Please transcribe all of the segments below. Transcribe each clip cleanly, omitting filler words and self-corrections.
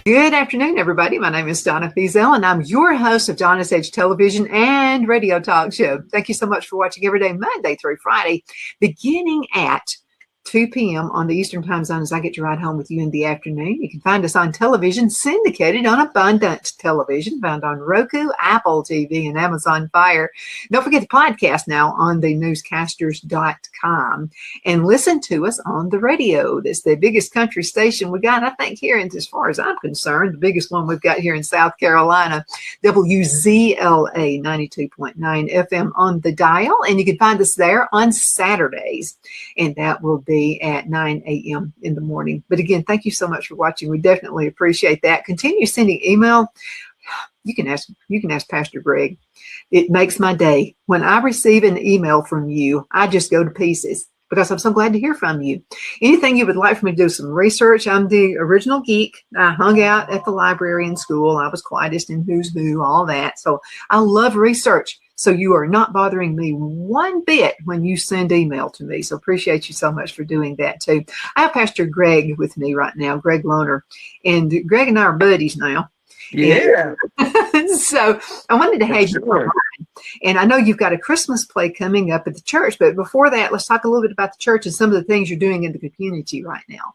Good afternoon, everybody. My name is Donna, and I'm your host of Donna's Edge Television and Radio Talk Show. Thank you so much for watching every day, Monday through Friday, beginning at 2 p.m. on the Eastern Time Zone as I get to ride home with you in the afternoon. You can find us on television, syndicated on Abundant Television, found on Roku, Apple TV, and Amazon Fire. Don't forget the podcast now on the newscasters.com. And listen to us on the radio. That's the biggest country station we got, I think, here, and as far as I'm concerned, the biggest one we've got here in South Carolina, WZLA 92.9 FM on the dial. And you can find us there on Saturdays. And that will be at 9 a.m. in the morning. But again, thank you so much for watching. We definitely appreciate that. Continue sending email. You can ask Pastor Gregg. It makes my day. When I receive an email from you, I just go to pieces because I'm so glad to hear from you. Anything you would like for me to do some research. I'm the original geek. I hung out at the library in school. I was quietest in Who's Who, all that. So I love research. So you are not bothering me one bit when you send email to me. So appreciate you so much for doing that too. I have Pastor Gregg with me right now, Gregg Loner. And Gregg and I are buddies now. Yeah. And so I wanted to have you on. And I know you've got a Christmas play coming up at the church, but before that, let's talk a little bit about the church and some of the things you're doing in the community right now.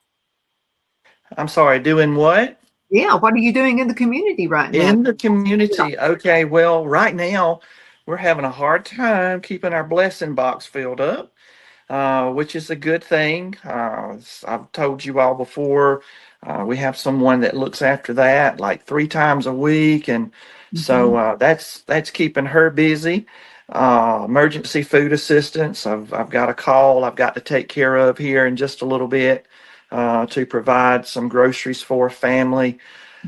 I'm sorry, doing what? Yeah, what are you doing in the community right now? In the community. Okay, well, right now we're having a hard time keeping our blessing box filled up, which is a good thing. I've told you all before, we have someone that looks after that like 3 times a week, and so that's keeping her busy. Emergency food assistance. I've got a call I've got to take care of here in just a little bit to provide some groceries for a family.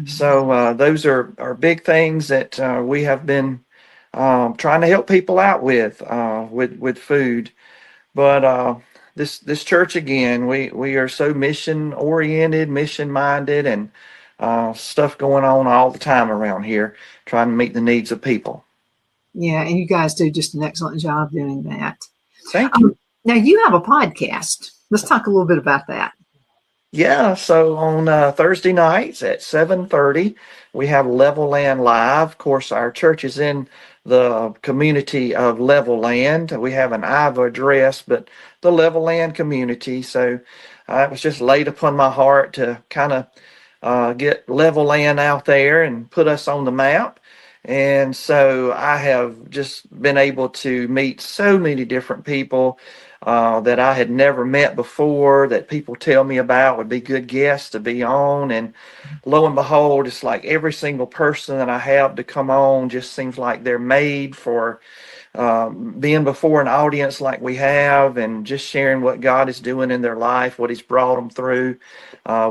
So those are big things that we have been trying to help people out with food. But this church, again, we are so mission oriented, mission minded, and stuff going on all the time around here, trying to meet the needs of people. Yeah, and you guys do just an excellent job doing that. Thank you. Now you have a podcast. Let's talk a little bit about that. Yeah, so on Thursday nights at 7:30, we have Level Land Live. Of course, our church is in the community of Level Land. We have an IV address, but the Level Land community. So it was just laid upon my heart to kind of get Level Land out there and put us on the map. And so I have just been able to meet so many different people that I had never met before, that people tell me about would be good guests to be on. And lo and behold, it's like every single person that I have to come on just seems like they're made for being before an audience like we have, and just sharing what God is doing in their life, what he's brought them through.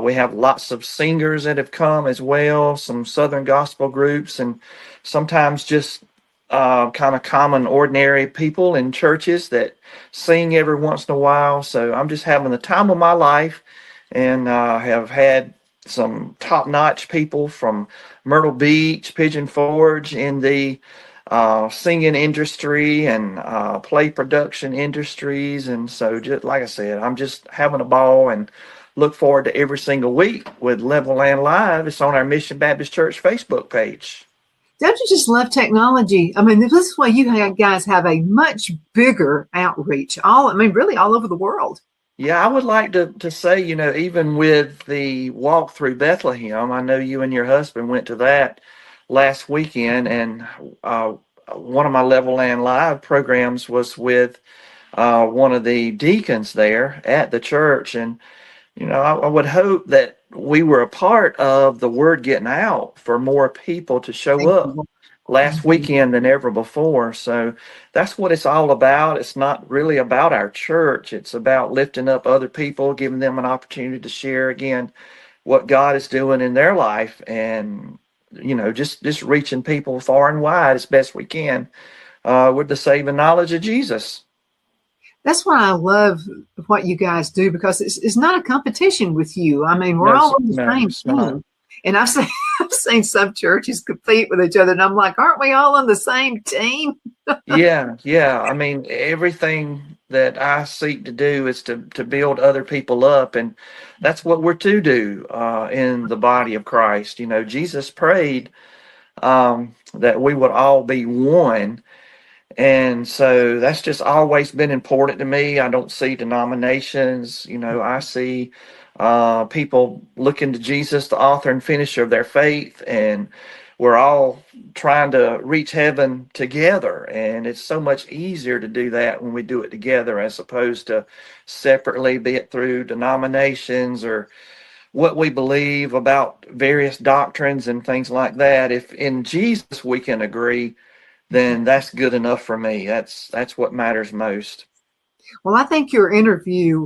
We have lots of singers that have come as well, some Southern gospel groups, and sometimes just kind of common, ordinary people in churches that sing every once in a while. So I'm just having the time of my life, and have had some top-notch people from Myrtle Beach, Pigeon Forge in the singing industry and play production industries. And so, just like I said, I'm just having a ball and look forward to every single week with Level Land Live. It's on our Mission Baptist Church Facebook page. Don't you just love technology? I mean, this is why you guys have a much bigger outreach, really all over the world. Yeah, I would like to say, even with the walk through Bethlehem, I know you and your husband went to that last weekend, and one of my Level Land Live programs was with one of the deacons there at the church. And, I would hope that we were a part of the word getting out for more people to show up last weekend than ever before. So that's what it's all about. It's not really about our church. It's about lifting up other people, giving them an opportunity to share again what God is doing in their life, and just reaching people far and wide as best we can with the saving knowledge of Jesus. That's why I love what you guys do, because it's not a competition with you. I mean, we're all on the same team. And I've seen some churches compete with each other, and I'm like, aren't we all on the same team? Yeah. I mean, everything that I seek to do is to build other people up, and that's what we're to do in the body of Christ. You know, Jesus prayed that we would all be one. And so that's just always been important to me. I don't see denominations, you know, I see people looking to Jesus, the author and finisher of their faith, and we're all trying to reach heaven together. And it's so much easier to do that when we do it together as opposed to separately, be it through denominations or what we believe about various doctrines and things like that. If in Jesus we can agree, then that's good enough for me. That's what matters most. Well, I think your interview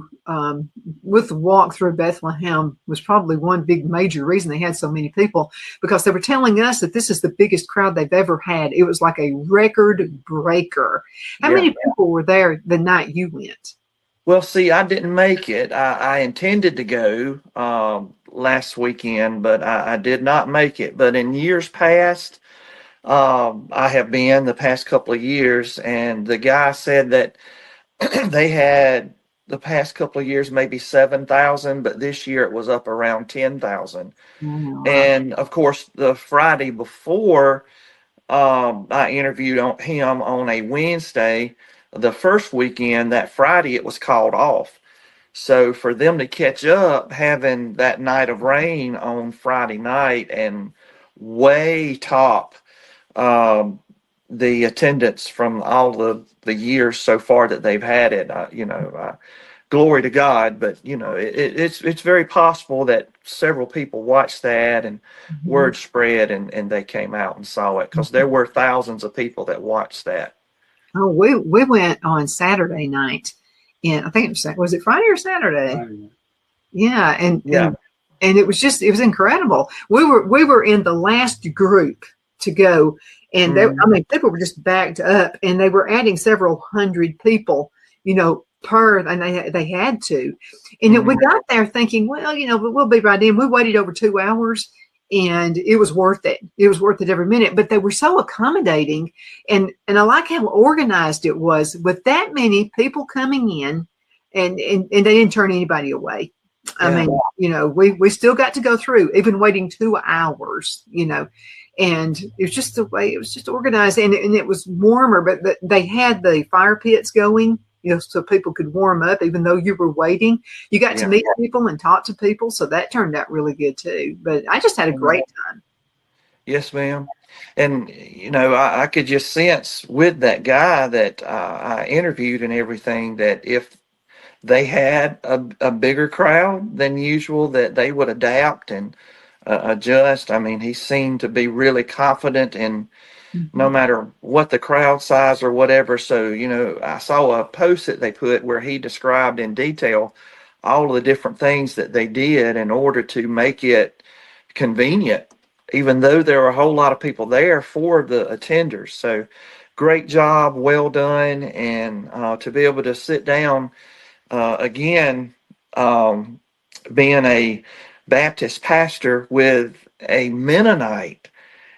with the walk through Bethlehem was probably one big major reason they had so many people, because they were telling us that this is the biggest crowd they've ever had. It was like a record breaker. How many people were there the night you went? Well, see, I didn't make it. I intended to go last weekend, but I did not make it. But in years past, I have been the past couple of years, and the guy said that they had the past couple of years maybe 7,000, but this year it was up around 10,000. And of course, the Friday before, I interviewed him on a Wednesday. The first weekend, that Friday, it was called off. So for them to catch up, having that night of rain on Friday night and way top the attendance from all the years so far that they've had it, glory to God. But it's very possible that several people watched that and word spread and they came out and saw it, because there were thousands of people that watched that. Oh, we went on Saturday night, and I think was it Friday or Saturday? Friday. Yeah, and it was incredible. We were in the last group to go, and people were just backed up, and they were adding several hundred people, and they had to. And we got there thinking, well, but we'll be right in. We waited over 2 hours, and it was worth it. It was worth it every minute. But they were so accommodating, and I like how organized it was with that many people coming in, and they didn't turn anybody away. I mean, we still got to go through, even waiting 2 hours, and it was just the way it was just organized, and it was warmer, but they had the fire pits going, so people could warm up even though you were waiting. You got to meet people and talk to people, so that turned out really good too. But I just had a great time. Yes, ma'am. And I could just sense with that guy that I interviewed and everything, that if they had a bigger crowd than usual, that they would adapt and adjust. I mean, he seemed to be really confident in no matter what the crowd size or whatever. So, I saw a post that they put where he described in detail all of the different things that they did in order to make it convenient, even though there were a whole lot of people there for the attenders. So great job, well done. And to be able to sit down again, being a Baptist pastor with a Mennonite,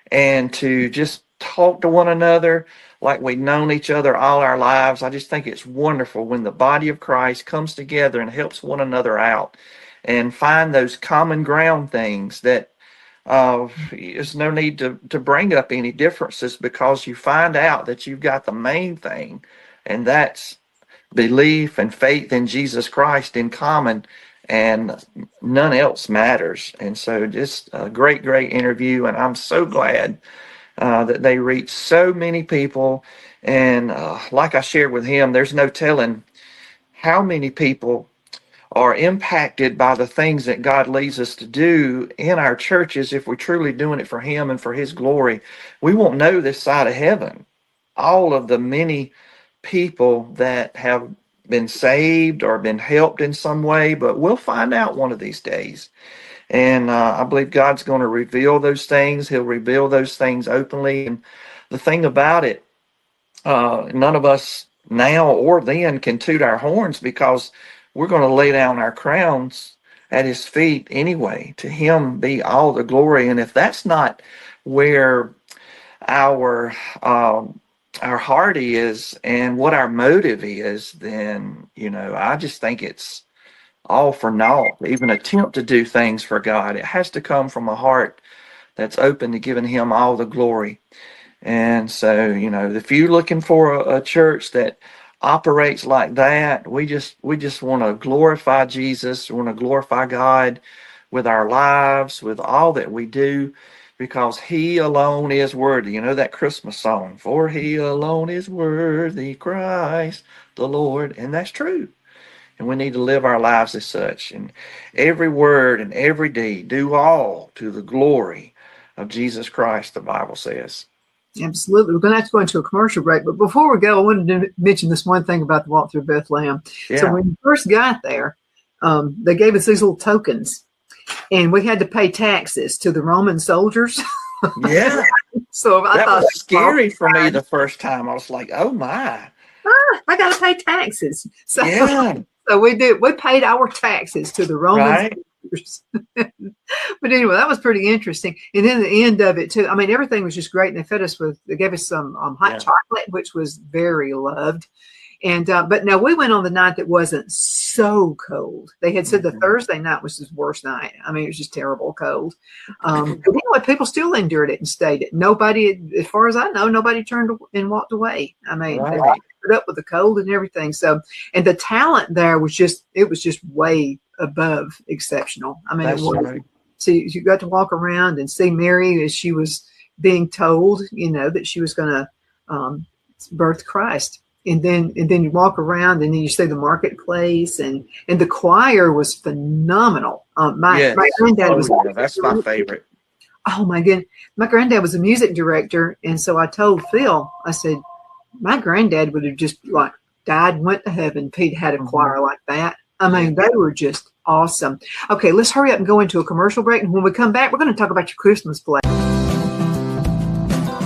and to just talk to one another like we've known each other all our lives. I just think it's wonderful when the body of Christ comes together and helps one another out and find those common ground things that there's no need to bring up any differences, because you find out that you've got the main thing, and that's belief and faith in Jesus Christ in common, and none else matters. And so just a great interview, and I'm so glad that they reached so many people. And like I shared with him, there's no telling how many people are impacted by the things that God leads us to do in our churches if we're truly doing it for him and for his glory. We won't know this side of heaven all of the many people that have been saved or been helped in some way, but we'll find out one of these days. And I believe God's going to reveal those things. He'll reveal those things openly. And the thing about it, none of us now or then can toot our horns, because we're going to lay down our crowns at his feet anyway. To him be all the glory. And if that's not where our our heart is and what our motive is, then, I just think it's all for naught. Even attempt to do things for God. It has to come from a heart that's open to giving him all the glory. And so, if you're looking for a church that operates like that, we just want to glorify Jesus. We want to glorify God with our lives, with all that we do, because he alone is worthy. That Christmas song, for he alone is worthy, Christ the Lord. And that's true. And we need to live our lives as such. And every word and every deed, do all to the glory of Jesus Christ, the Bible says. Absolutely. We're going to have to go into a commercial break. But before we go, I wanted to mention this one thing about the walk through Bethlehem. Yeah. So when we first got there, they gave us these little tokens, and we had to pay taxes to the Roman soldiers. Yeah. So I that thought was scary for me the first time. I was like, oh my. I got to pay taxes. So, yeah. So we did. We paid our taxes to the Roman soldiers. But anyway, that was pretty interesting. And then the end of it too. I mean, everything was just great. And they gave us some hot chocolate, which was very loved. And but now we went on the night that wasn't so cold. They had said the Thursday night was his worst night. I mean, it was just terrible cold. But anyway, people still endured it and stayed it. Nobody, as far as I know, nobody turned and walked away. I mean, they put up with the cold and everything. So, and the talent there was just way above exceptional. I mean, it was. Right. So you got to walk around and see Mary as she was being told, that she was going to birth Christ. And then you walk around and then you see the marketplace and the choir was phenomenal. My granddad was that's my favorite. Oh my goodness. My granddad was a music director. And so I told Phil, I said, my granddad would have just died and went to heaven if he'd had a choir like that. I mean, they were just awesome. Okay, let's hurry up and go into a commercial break. And when we come back, we're going to talk about your Christmas play.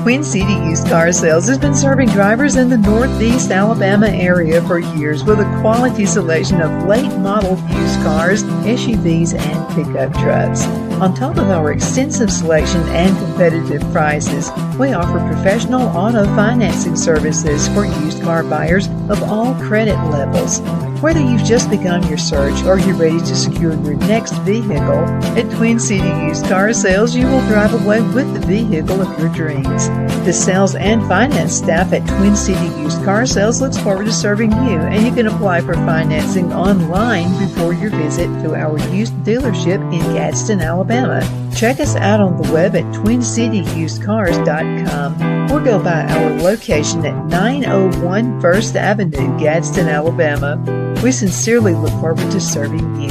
Twin City Used Car Sales has been serving drivers in the Northeast Alabama area for years with a quality selection of late model used cars, SUVs, and pickup trucks. On top of our extensive selection and competitive prices, we offer professional auto financing services for used car buyers of all credit levels. Whether you've just begun your search or you're ready to secure your next vehicle, at Twin City Used Car Sales, you will drive away with the vehicle of your dreams. The sales and finance staff at Twin City Used Car Sales looks forward to serving you, and you can apply for financing online before your visit to our used dealership in Gadsden, Alabama. Check us out on the web at twincityusedcars.com or go by our location at 901 First Avenue, Gadsden, Alabama. We sincerely look forward to serving you.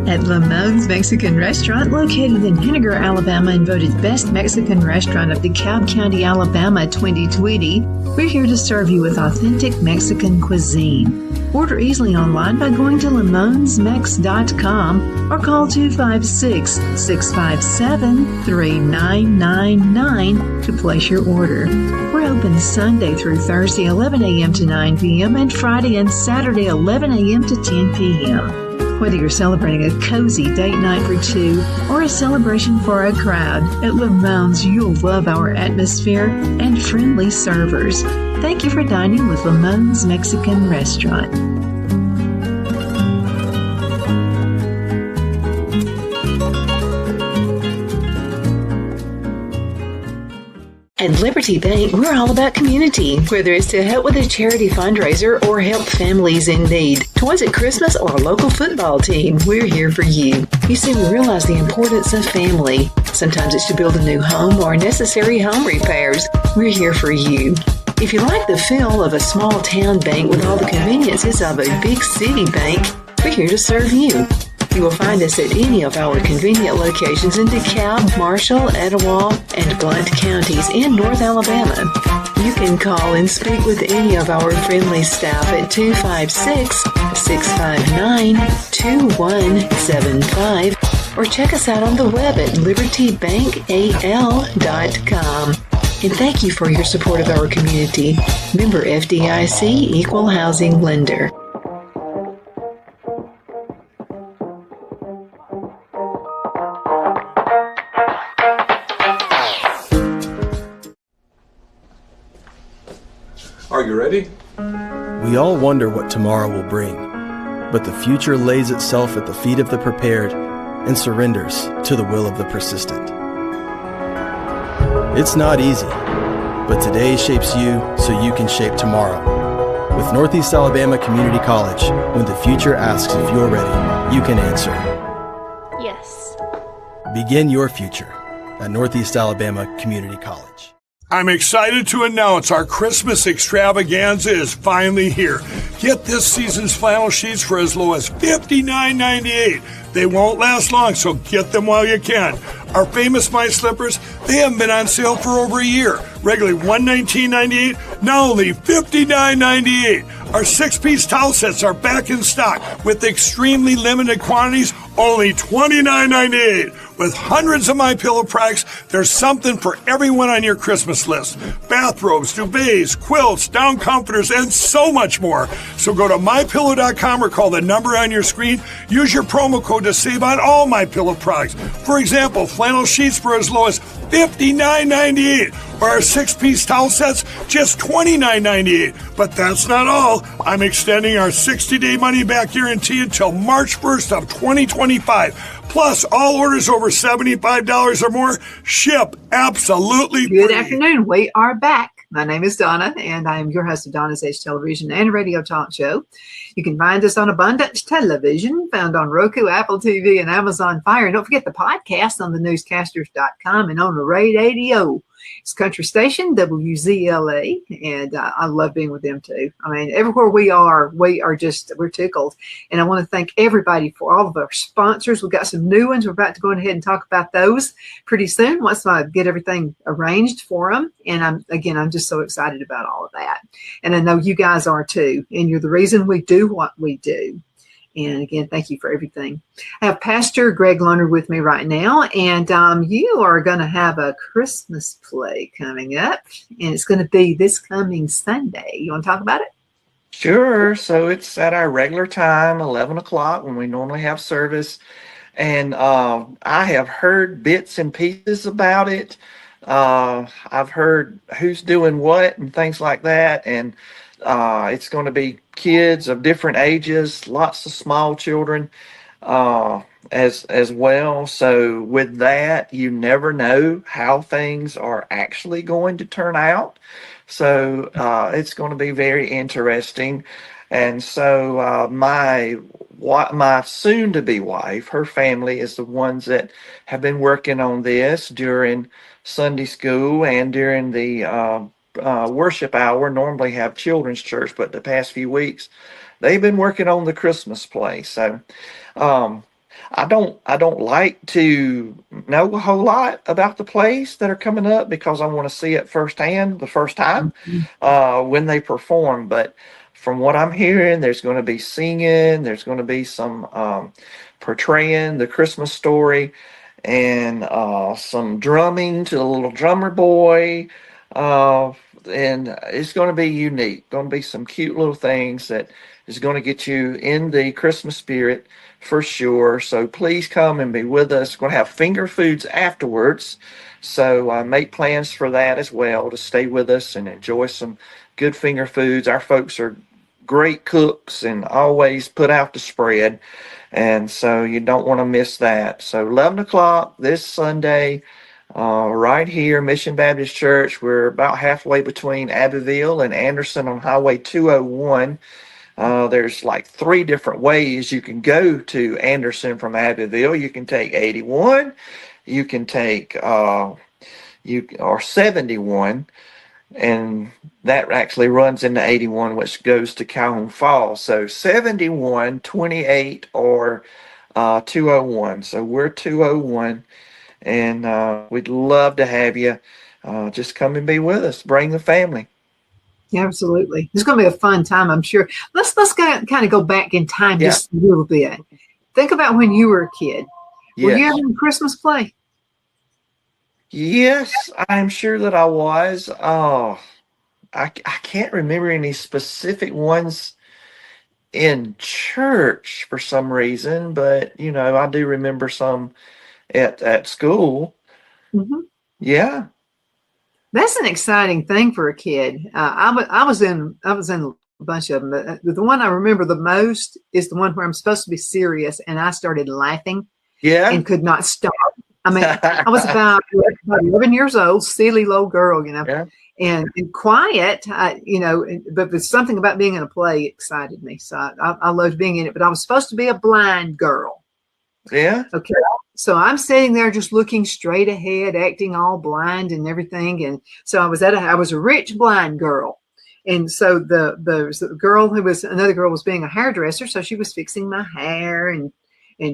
At Lamone's Mexican Restaurant, located in Henniger, Alabama, and voted Best Mexican Restaurant of DeKalb County, Alabama 2020, we're here to serve you with authentic Mexican cuisine. Order easily online by going to lamonsmex.com or call 256-657-3999 to place your order. We're open Sunday through Thursday, 11 a.m. to 9 p.m. and Friday and Saturday, 11 a.m. to 10 p.m. Whether you're celebrating a cozy date night for two or a celebration for a crowd, at Lamone's you'll love our atmosphere and friendly servers. Thank you for dining with Lamone's Mexican Restaurant. At Liberty Bank, we're all about community, whether it's to help with a charity fundraiser or help families in need. Toys at Christmas or a local football team, we're here for you. You see, we realize the importance of family. Sometimes it's to build a new home or necessary home repairs. We're here for you. If you like the feel of a small town bank with all the conveniences of a big city bank, we're here to serve you. You will find us at any of our convenient locations in DeKalb, Marshall, Etowah, and Blount counties in North Alabama. You can call and speak with any of our friendly staff at 256-659-2175 or check us out on the web at libertybankal.com. And thank you for your support of our community. Member FDIC Equal Housing Lender. Are you ready? We all wonder what tomorrow will bring, but the future lays itself at the feet of the prepared and surrenders to the will of the persistent. It's not easy, but today shapes you so you can shape tomorrow. With Northeast Alabama Community College, when the future asks if you're ready, you can answer. Yes. Begin your future at Northeast Alabama Community College. I'm excited to announce our Christmas extravaganza is finally here. Get this season's flannel sheets for as low as $59.98. They won't last long, so get them while you can. Our famous My Slippers, they haven't been on sale for over a year. Regularly $119.98, now only $59.98. Our 6-piece towel sets are back in stock with extremely limited quantities, only $29.98. With hundreds of MyPillow products, there's something for everyone on your Christmas list. Bathrobes, duvets, quilts, down comforters, and so much more. So go to MyPillow.com or call the number on your screen. Use your promo code to save on all MyPillow products. For example, flannel sheets for as low as $59.98. Or our 6-piece towel sets, just $29.98. But that's not all. I'm extending our 60-day money-back guarantee until March 1st of 2025. Plus, all orders over $75 or more ship absolutely free. Good afternoon. We are back. My name is Donna, and I am your host of Donna's Edge Television and Radio Talk Show. You can find us on Abundance Television, found on Roku, Apple TV, and Amazon Fire. And don't forget the podcast on thenewscasters.com and on the radio. It's country station, WZLA, and I love being with them too. I mean, everywhere we're tickled. And I want to thank everybody for all of our sponsors. We've got some new ones. We're about to go ahead and talk about those pretty soon once I get everything arranged for them. And I'm just so excited about all of that. And I know you guys are too. And you're the reason we do what we do. And again, thank you for everything. I have Pastor Gregg Loner with me right now, and you are going to have a Christmas play coming up, and it's going to be this coming Sunday. You want to talk about it? Sure. So it's at our regular time, 11 o'clock, when we normally have service. And I have heard bits and pieces about it. I've heard who's doing what and things like that. And it's going to be kids of different ages, lots of small children as well. So with that, you never know how things are actually going to turn out. So it's going to be very interesting. And so my soon-to-be wife, her family is the ones that have been working on this during Sunday school and during the worship hour. Normally have children's church, but the past few weeks they've been working on the Christmas play. So I don't like to know a whole lot about the plays that are coming up because I want to see it firsthand the first time when they perform. But from what I'm hearing, there's going to be singing, there's going to be some portraying the Christmas story, and some drumming to the little drummer boy. And it's going to be unique. Going to be some cute little things that is going to get you in the Christmas spirit for sure. So please come and be with us. We're going to have finger foods afterwards. So make plans for that as well, to stay with us and enjoy some good finger foods. Our folks are great cooks and always put out the spread. And so you don't want to miss that. So 11 o'clock this Sunday, right here, Mission Baptist Church. We're about halfway between Abbeville and Anderson on Highway 201. There's like 3 different ways you can go to Anderson from Abbeville. You can take 81, you can take or 71, and that actually runs into 81, which goes to Calhoun Falls. So 71, 28, or 201. So we're 201. And we'd love to have you just come and be with us. Bring the family. Yeah, absolutely. It's going to be a fun time, I'm sure. Let's kind of go back in time just a little bit. Think about when you were a kid. Were you having a Christmas play? Yes, I'm sure that I was. Oh, I can't remember any specific ones in church for some reason, but I do remember some at school. Mhm. Yeah, That's an exciting thing for a kid. I was in a bunch of them, but the one I remember the most is the one where I'm supposed to be serious, and I started laughing yeah. and could not stop. I mean, I was about 11 years old, silly little girl, Yeah, and quiet, but there's something about being in a play excited me. So I loved being in it, but I was supposed to be a blind girl. yeah. Okay. So I'm sitting there just looking straight ahead, acting all blind and everything. And so I was a rich blind girl. And so the girl another girl was being a hairdresser. So she was fixing my hair and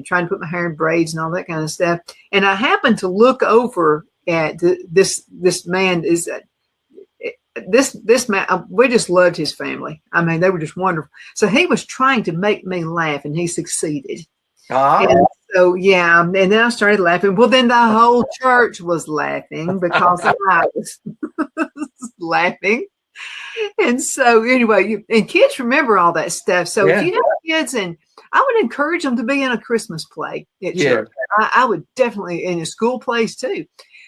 trying to put my hair in braids and all that kind of stuff. And I happened to look over at this man this man, we just loved his family. I mean, they were just wonderful. So he was trying to make me laugh, and he succeeded. Ah, And so, yeah, and then I started laughing. Well, then the whole church was laughing because I was laughing. And so, anyway, and kids remember all that stuff. So, if yeah, you have kids, and I would encourage them to be in a Christmas play at yeah. church. I would definitely in a school plays too,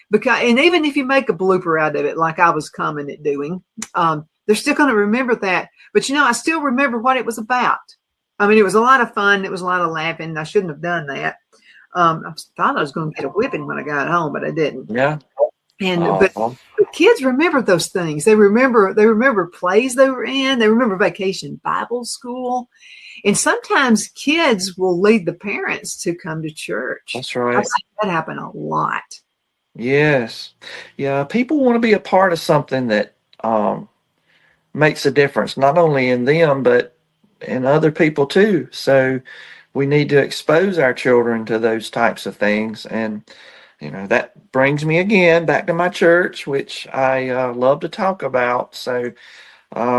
because and even if you make a blooper out of it, like I was common at doing, they're still going to remember that. But I still remember what it was about. I mean, it was a lot of fun. It was a lot of laughing. I shouldn't have done that. I thought I was going to get a whipping when I got home, but I didn't. Yeah. And but Oh, kids remember those things. They remember plays they were in. They remember vacation Bible school. And sometimes kids will lead the parents to come to church. that's I've right. seen that happen a lot. Yes. Yeah, people want to be a part of something that makes a difference, not only in them, but in other people too. So we need to expose our children to those types of things. And, that brings me again back to my church, which I love to talk about. So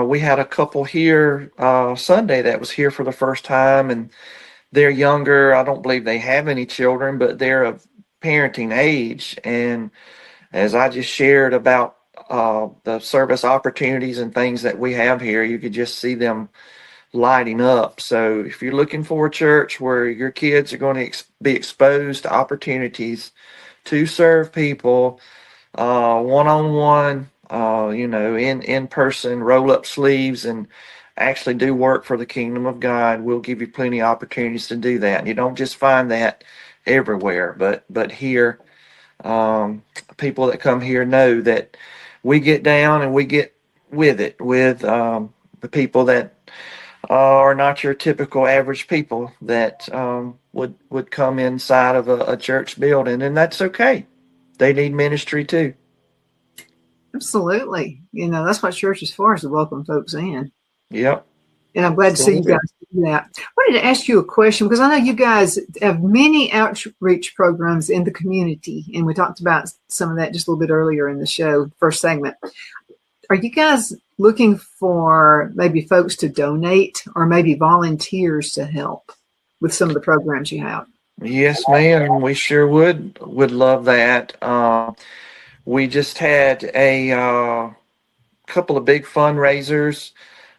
we had a couple here Sunday that was here for the first time, and they're younger. I don't believe they have any children, but they're of parenting age. And as I just shared about the service opportunities and things that we have here, you could just see them lighting up. So if you're looking for a church where your kids are going to be exposed to opportunities to serve people one-on-one, in person, roll up sleeves and actually do work for the kingdom of God, we'll give you plenty of opportunities to do that. And you don't just find that everywhere, but here, people that come here know that we get down and we get with it with the people that are not your typical average people that would come inside of a church building, and that's okay. They need ministry too. Absolutely. That's what church is for, is to welcome folks in. Yep. And I'm glad to see you Absolutely. guys do that. I wanted to ask you a question because I know you guys have many outreach programs in the community, and we talked about some of that just a little bit earlier in the show, first segment. Are you guys looking for maybe folks to donate or maybe volunteers to help with some of the programs you have? Yes, ma'am. We sure would love that. We just had a couple of big fundraisers.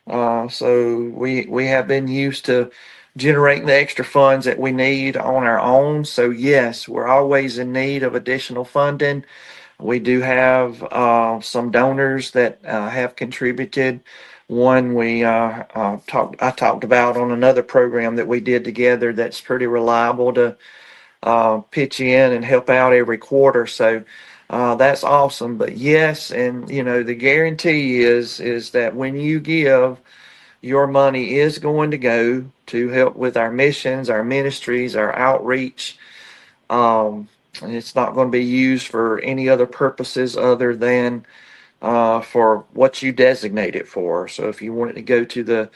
So we have been used to generating the extra funds that we need on our own. So yes, we're always in need of additional funding. We do have some donors that have contributed. One I talked about on another program that we did together that's pretty reliable to pitch in and help out every quarter. So that's awesome. But yes, and the guarantee is that when you give, your money is going to go to help with our missions, our ministries, our outreach. And it's not going to be used for any other purposes other than for what you designate it for. So if you want it to go to the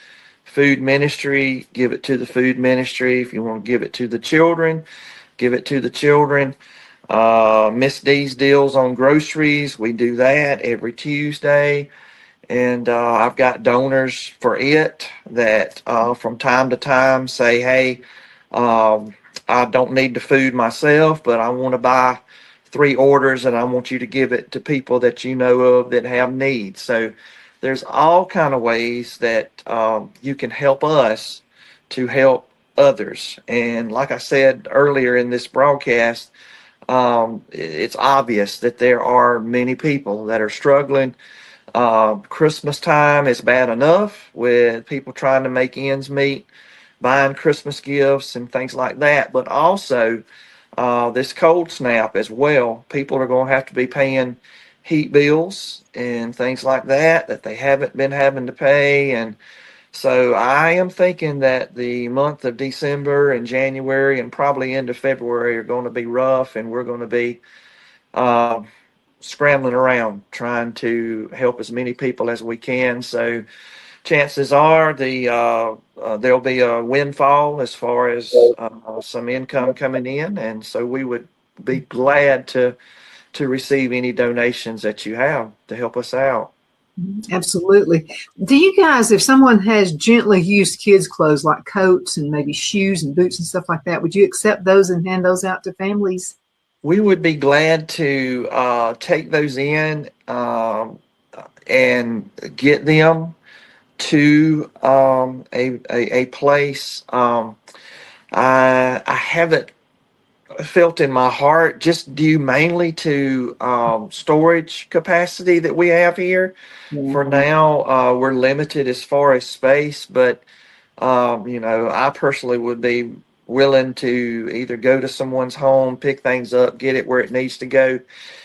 food ministry, give it to the food ministry. If you want to give it to the children, give it to the children. Miss D's deals on groceries. We do that every Tuesday. And I've got donors for it that from time to time say, hey, I don't need the food myself, but I want to buy 3 orders, and I want you to give it to people that you know of that have needs. So there's all kind of ways that you can help us to help others. And like I said earlier in this broadcast, it's obvious that there are many people that are struggling. Christmas time is bad enough with people trying to make ends meet, buying Christmas gifts and things like that, but also this cold snap as well. People are going to have to be paying heat bills and things like that they haven't been having to pay. And so I am thinking that the month of December and January and probably into February are going to be rough, and we're going to be scrambling around trying to help as many people as we can. So chances are there'll be a windfall as far as some income coming in, and so we would be glad to receive any donations that you have to help us out. Absolutely. Do you guys, if someone has gently used kids' clothes like coats and maybe shoes and boots and stuff like that, would you accept those and hand those out to families? We would be glad to take those in and get them to a place. I haven't felt in my heart, just due mainly to storage capacity that we have here. For now, we're limited as far as space, but I personally would be willing to either go to someone's home, pick things up, get it where it needs to go.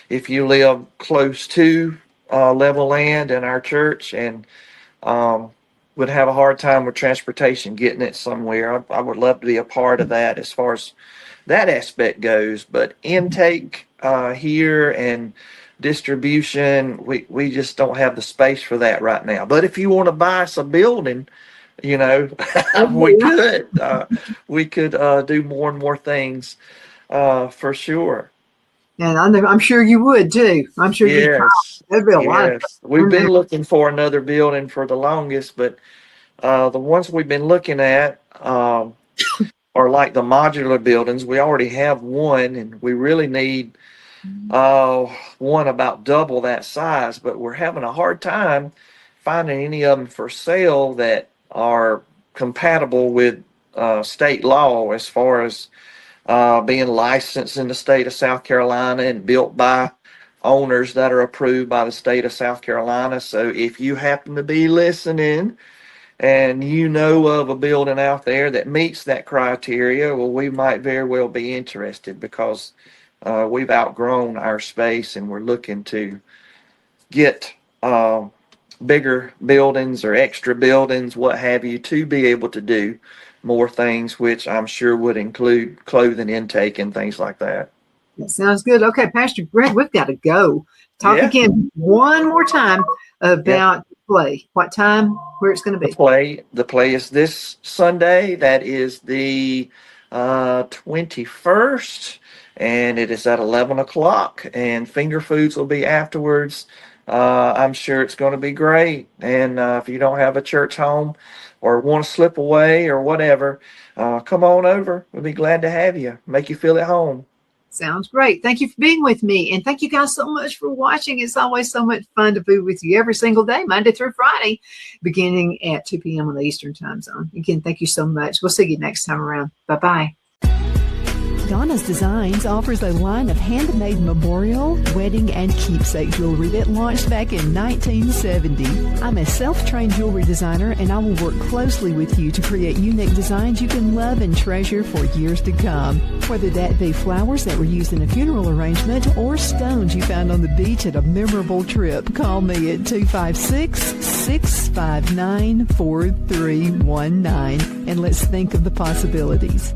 If you live close to level land in our church and would have a hard time with transportation getting it somewhere, I would love to be a part of that as far as that aspect goes. But intake here and distribution, we just don't have the space for that right now. But if you want to buy us a building, we could do more and more things for sure. And I'm sure you would too. I'm sure that'd be a lot. We've been looking for another building for the longest, but the ones we've been looking at are like the modular buildings. We already have one, and we really need one about double that size, but we're having a hard time finding any of them for sale that are compatible with state law as far as being licensed in the state of South Carolina and built by owners that are approved by the state of South Carolina. So if you happen to be listening and you know of a building out there that meets that criteria, well, we might very well be interested, because we've outgrown our space and we're looking to get bigger buildings or extra buildings, what have you, to be able to do more things, which I'm sure would include clothing intake and things like that. That sounds good. Okay, Pastor Gregg, we've got to go. Talk again one more time about play. What time, where it's going to be? The play is this Sunday. That is the 21st, and it is at 11 o'clock, and finger foods will be afterwards. I'm sure it's going to be great. And if you don't have a church home or want to slip away or whatever, come on over. We'll be glad to have you, make you feel at home. Sounds great. Thank you for being with me. And thank you guys so much for watching. It's always so much fun to be with you every single day, Monday through Friday, beginning at 2 p.m. on the Eastern Time Zone. Again, thank you so much. We'll see you next time around. Bye-bye. Donna's Designs offers a line of handmade memorial, wedding, and keepsake jewelry that launched back in 1970. I'm a self-trained jewelry designer, and I will work closely with you to create unique designs you can love and treasure for years to come. Whether that be flowers that were used in a funeral arrangement or stones you found on the beach at a memorable trip, call me at 256-659-4319, and let's think of the possibilities.